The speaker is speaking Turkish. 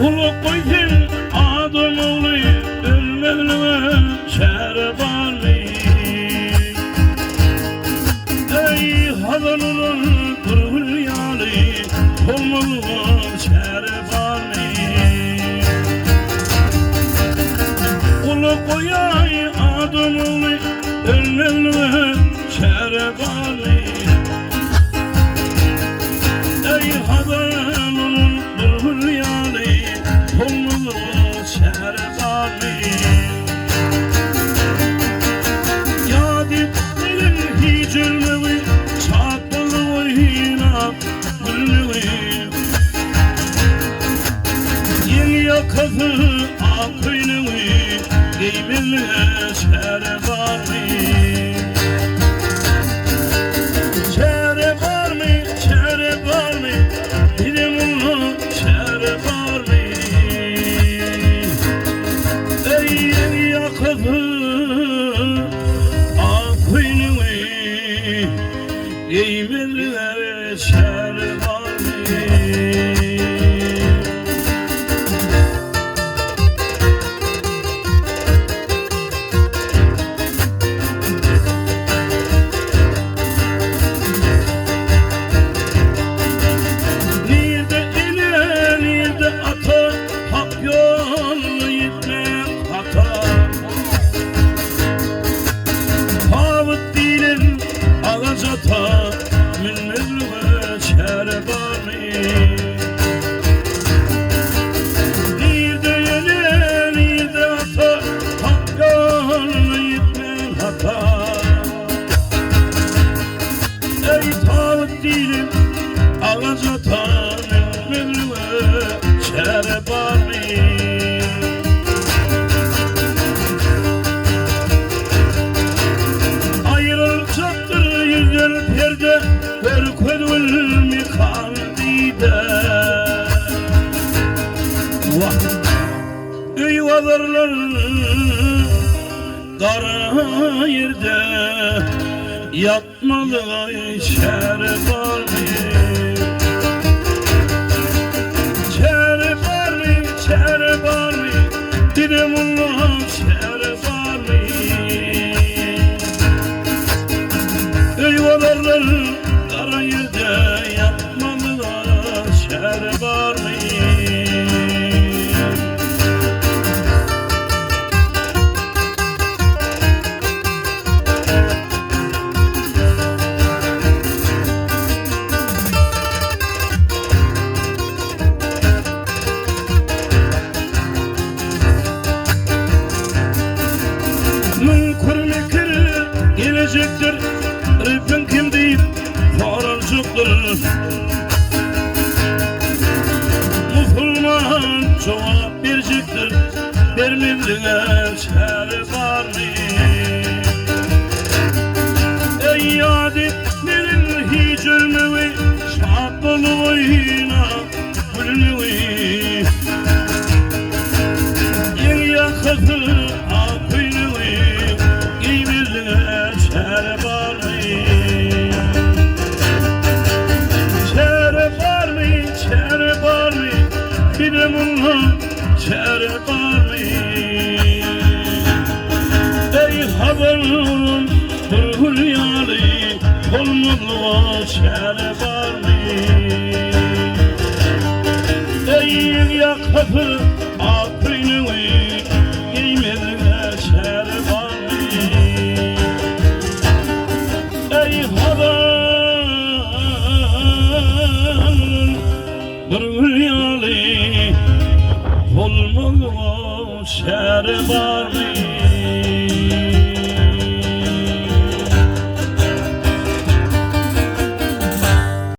Ulu koydum adam oğlu ölmevlime şere var mı? Ey hadan olan durul yali olmalı şere var mı? Ulu koyay adam oğlu ölmevlime şere var mı? Ey hadan olan durul yali olmalı şere var mı? Hiç ölmevi, çatmalı oyuna gülmevi. Yeni yakası akıynevi, giymevi şere var mı? Şere var mı, şere var mı? Bilim onu şere var mı? Ey yeni yakası Giymeler şer var mı? Nerede ele, nerede ata, hak yolunu gitmek hata. Havut dilim ağaç ata, mülmülüme şere var mı? Nerede yele, nerede ata, hak yolunu gitmen hata. Ey tağut dilim ağaç ata, mülmülüme şere var mı? Perde ver kudulmi kandide Eyvalarlar kara yerde yatmalı şere var mı? Şere var mı, şere var mı? Dedim Allah şere var mı? Eyvalarlar kara yerde yatmalılar şer var mı? Münkur mekir gelecektir, Rıfın kim deyip farancıktır. Musulman cevap verecektir, vermediğine şer var mı? Ey yadetlerin hiç ölmevi, şad dolu oyuna gülmevi. Yeni yakası akıynevi, giymediğine şer var mı? Bilim Allah şere var mı? Ey haberun durul yali olmalı şere var mı? Ey yakası akıynevi giymediğine şere var mı? Ey haberun durul yali olmalı şer var mı?